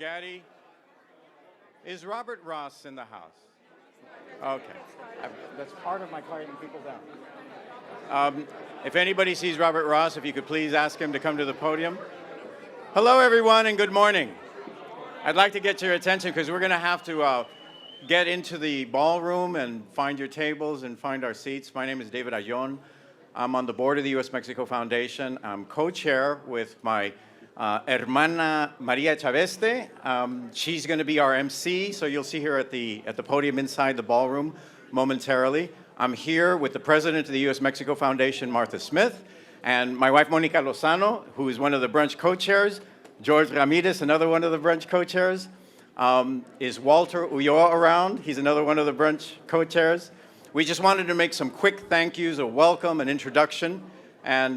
Gaddy. Is Robert Ross in the house? Okay. That's part of my quieting people down. If anybody sees Robert Ross, if you could please ask him to come to the podium. Hello, everyone, and good morning. I'd like to get your attention because we're going to have to get into the ballroom and find your tables and find our seats. My name is David Ayon. I'm on the board of the U.S.-Mexico Foundation. I'm co-chair with my hermana Maria Chaveste. She's going to be our MC, so you'll see her at the podium inside the ballroom momentarily. I'm here with the president of the U.S.-Mexico Foundation, Martha Smith, and my wife, Monica Lozano, who is one of the brunch co-chairs. George Ramirez, another one of the brunch co-chairs. Is Walter Ulloa around? He's another one of the brunch co-chairs. We just wanted to make some quick thank yous, a welcome, an introduction, and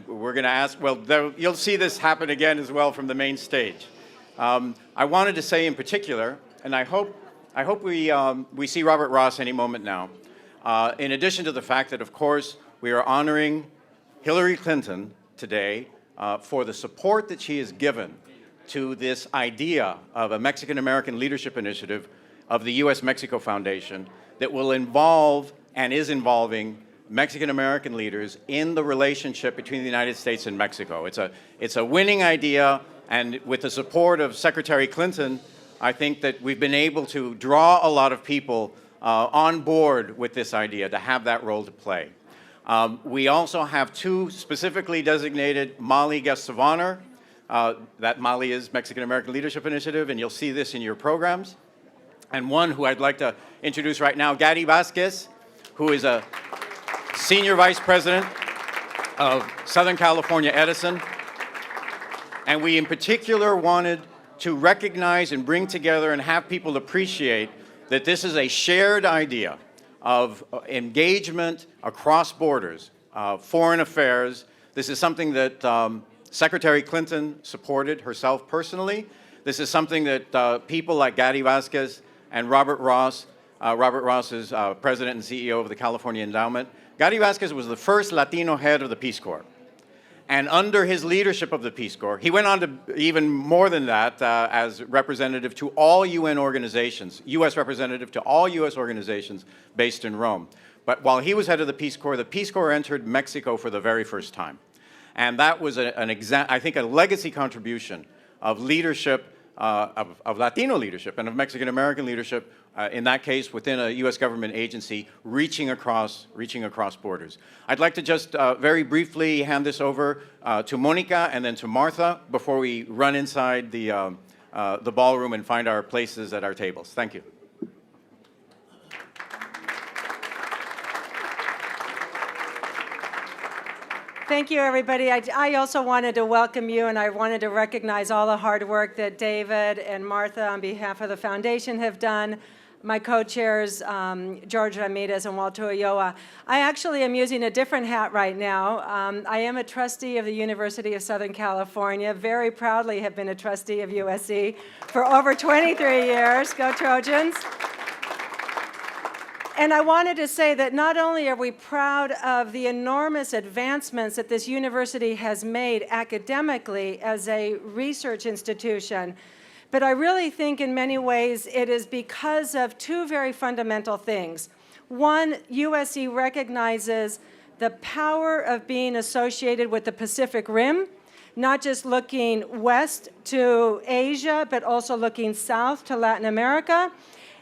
we're going to ask, well, you'll see this happen again as well from the main stage. I wanted to say in particular, and I hope we see Robert Ross any moment now, in addition to the fact that, of course, we are honoring Hillary Clinton today for the support that she has given to this idea of a Mexican-American leadership initiative of the U.S.-Mexico Foundation that will involve and is involving Mexican-American leaders in the relationship between the United States and Mexico. It's a winning idea, and with the support of Secretary Clinton, I think that we've been able to draw a lot of people on board with this idea to have that role to play. We also have two specifically designated Mali guests of honor. That Mali is Mexican-American Leadership Initiative, and you'll see this in your programs. And one who I'd like to introduce right now, Gaddy Vasquez, who is a Senior Vice President of Southern California Edison. And we in particular wanted to recognize and bring together and have people appreciate that this is a shared idea of engagement across borders, foreign affairs. This is something that Secretary Clinton supported herself personally. This is something that people like Gaddy Vasquez and Robert Ross is president and CEO of the California Endowment. Gaddy Vasquez was the first Latino head of the Peace Corps. And under his leadership of the Peace Corps, he went on to even more than that as representative to all UN organizations, U.S. representative to all U.S. organizations based in Rome. But while he was head of the Peace Corps entered Mexico for the very first time. And that was, I think, a legacy contribution of leadership, of Latino leadership and of Mexican-American leadership, in that case, within a U.S. government agency, reaching across borders. I'd like to just very briefly hand this over to Monica and then to Martha before we run inside the ballroom and find our places at our tables. Thank you. Thank you, everybody. I also wanted to welcome you, and I wanted to recognize all the hard work that David and Martha on behalf of the foundation have done, my co-chairs, George Ramirez and Walter Ulloa. I actually am using a different hat right now. I am a trustee of the University of Southern California, very proudly have been a trustee of USC for over 23 years. Go Trojans. And I wanted to say that not only are we proud of the enormous advancements that this university has made academically as a research institution, but I really think in many ways it is because of two very fundamental things. One, USC recognizes the power of being associated with the Pacific Rim, not just looking west to Asia, but also looking south to Latin America.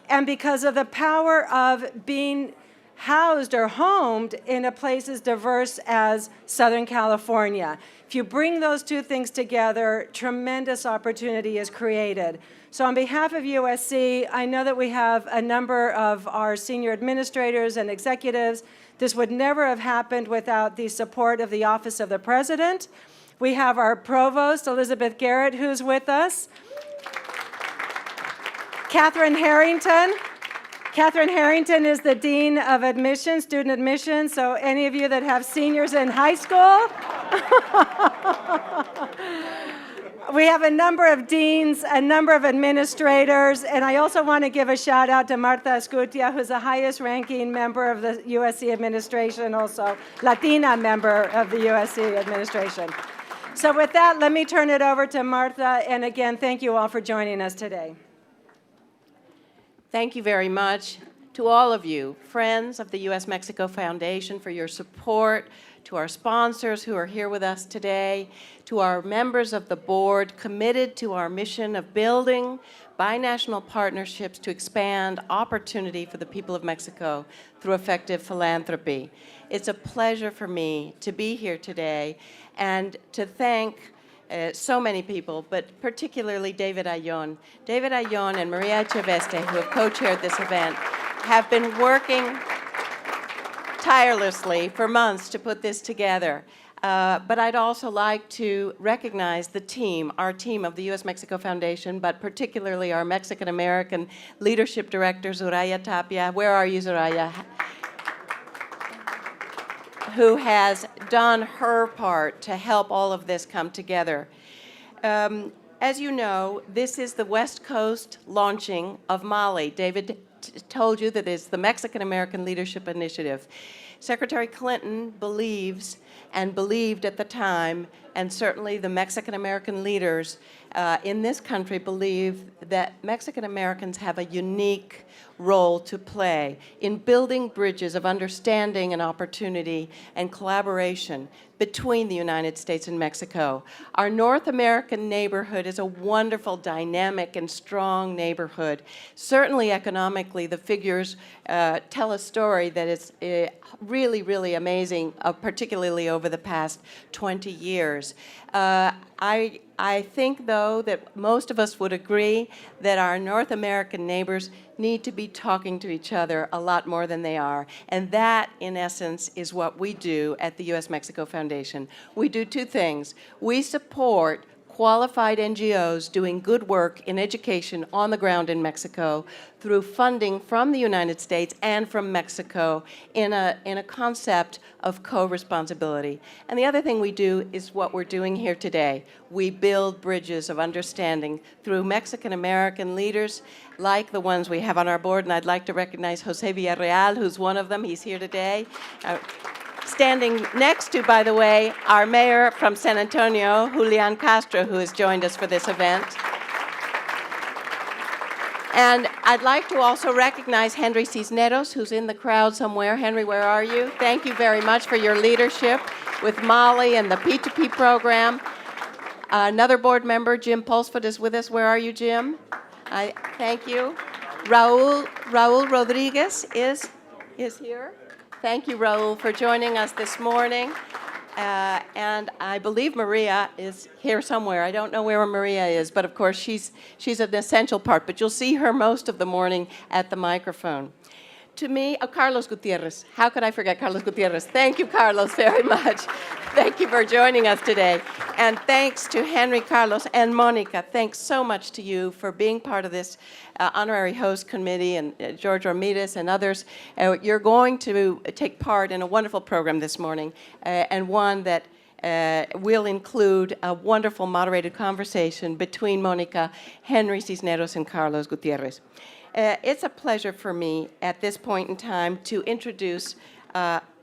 And because of the power of being housed or homed in a place as diverse as Southern California. If you bring those two things together, tremendous opportunity is created. So on behalf of USC, I know that we have a number of our senior administrators and executives. This would never have happened without the support of the Office of the President. We have our provost, Elizabeth Garrett, who's with us. Catherine Harrington. Catherine Harrington is the Dean of Admissions, Student Admissions, so any of you that have seniors in high school. We have a number of deans, a number of administrators, and I also want to give a shout out to Marta Escutia, who's the highest ranking member of the USC administration, also Latina member of the USC administration. So with that, let me turn it over to Martha. And again, thank you all for joining us today. Thank you very much to all of you, friends of the U.S.-Mexico Foundation, for your support, to our sponsors who are here with us today, to our members of the board committed to our mission of building binational partnerships to expand opportunity for the people of Mexico through effective philanthropy. It's a pleasure for me to be here today and to thank so many people, but particularly David Ayon. David Ayon and Maria Echeveste, who have co-chaired this event, have been working tirelessly for months to put this together. But I'd also like to recognize the team, our team of the U.S.-Mexico Foundation, but particularly our Mexican-American Leadership Director, Zoraya Tapia. Where are you, Zoraya? Who has done her part to help all of this come together. As you know, this is the West Coast launching of Mali. David told you that it's the Mexican-American Leadership Initiative. Secretary Clinton believes and believed at the time, and certainly the Mexican-American leaders in this country believe that Mexican-Americans have a unique role to play in building bridges of understanding and opportunity and collaboration between the United States and Mexico. Our North American neighborhood is a wonderful, dynamic, and strong neighborhood. Certainly economically, the figures tell a story that is really, really amazing, particularly over the past 20 years. I think, though, that most of us would agree that our North American neighbors need to be talking to each other a lot more than they are. And that, in essence, is what we do at the U.S.-Mexico Foundation. We do two things. We support qualified NGOs doing good work in education on the ground in Mexico through funding from the United States and from Mexico in a concept of co-responsibility. And the other thing we do is what we're doing here today. We build bridges of understanding through Mexican-American leaders like the ones we have on our board, and I'd like to recognize Jose Villarreal, who's one of them. He's here today. Standing next to, by the way, our mayor from San Antonio, Julian Castro, who has joined us for this event. And I'd like to also recognize Henry Cisneros, who's in the crowd somewhere. Henry, where are you? Thank you very much for your leadership with Mali and the P2P program. Another board member, Jim Pulsford, is with us. Where are you, Jim? Thank you. Raul Rodriguez is here. Thank you, Raul, for joining us this morning. And I believe Maria is here somewhere. I don't know where Maria is, but of course she's an essential part. But you'll see her most of the morning at the microphone. To me, Carlos Gutierrez. How could I forget Carlos Gutierrez? Thank you, Carlos, very much. Thank you for joining us today. And thanks to Henry, Carlos, and Monica. Thanks so much to you for being part of this honorary host committee, and George Ramirez and others. You're going to take part in a wonderful program this morning, and one that will include a wonderful moderated conversation between Monica, Henry Cisneros, and Carlos Gutierrez. It's a pleasure for me at this point in time to introduce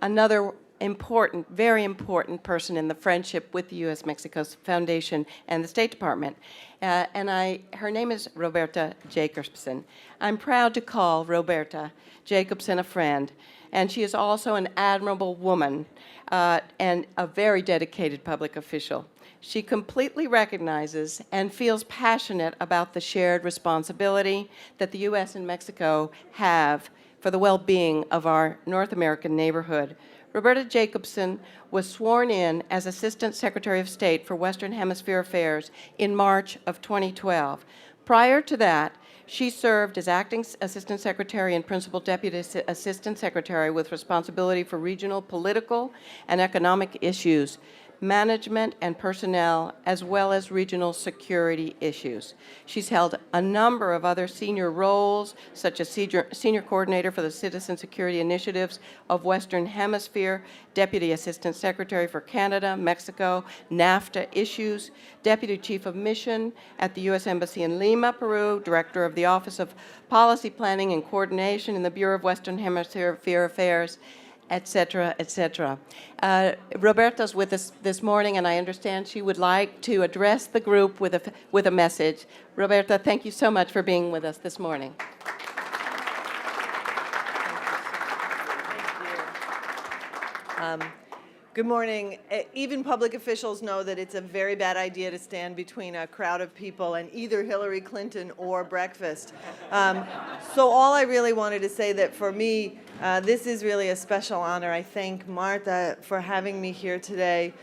another important, very important person in the friendship with the U.S.-Mexico Foundation and the State Department. Her name is Roberta Jacobson. I'm proud to call Roberta Jacobson a friend, and she is also an admirable woman and a very dedicated public official. She completely recognizes and feels passionate about the shared responsibility that the U.S. and Mexico have for the well-being of our North American neighborhood. Roberta Jacobson was sworn in as Assistant Secretary of State for Western Hemisphere Affairs in March of 2012. Prior to that, she served as Acting Assistant Secretary and Principal Deputy Assistant Secretary with responsibility for regional political and economic issues, management and personnel, as well as regional security issues. She's held a number of other senior roles, such as Senior Coordinator for the Citizen Security Initiatives of Western Hemisphere, Deputy Assistant Secretary for Canada, Mexico, NAFTA issues, Deputy Chief of Mission at the U.S. Embassy in Lima, Peru, Director of the Office of Policy Planning and Coordination in the Bureau of Western Hemisphere Affairs, etc., etc. Roberta's with us this morning, and I understand she would like to address the group with a message. Roberta, thank you so much for being with us this morning. Good morning. Even public officials know that it's a very bad idea to stand between a crowd of people and either Hillary Clinton or breakfast. So all I really wanted to say that for me, this is really a special honor. I thank Martha for having me here today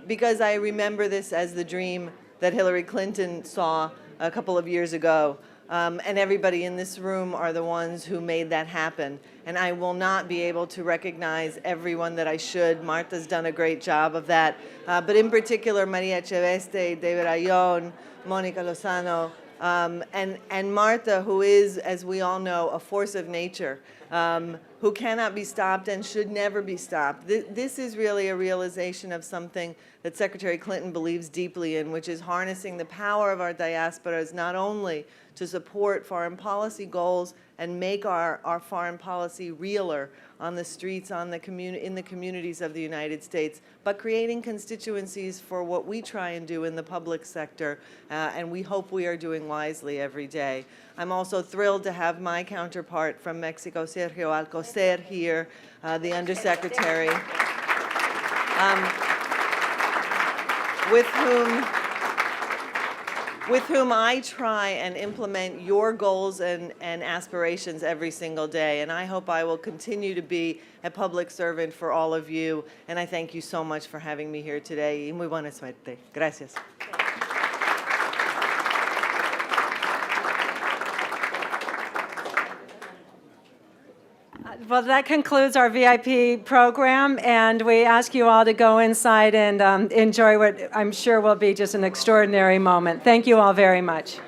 because I remember this as the dream that Hillary Clinton saw a couple of years ago. And everybody in this room are the ones who made that happen. And I will not be able to recognize everyone that I should. Martha's done a great job of that. But in particular, Maria Echeveste, David Ayllón, Monica Lozano, and Martha, who is, as we all know, a force of nature, who cannot be stopped and should never be stopped. This is really a realization of something that Secretary Clinton believes deeply in, which is harnessing the power of our diasporas not only to support foreign policy goals and make our foreign policy realer on the streets, in the communities of the United States, but creating constituencies for what we try and do in the public sector, and we hope we are doing wisely every day. I'm also thrilled to have my counterpart from Mexico, Sergio Alcocer, here, the Undersecretary, with whom I try and implement your goals and aspirations every single day. And I hope I will continue to be a public servant for all of you. And I thank you so much for having me here today. Y muy buena suerte. Gracias. Well, that concludes our VIP program, and we ask you all to go inside and enjoy what I'm sure will be just an extraordinary moment. Thank you all very much.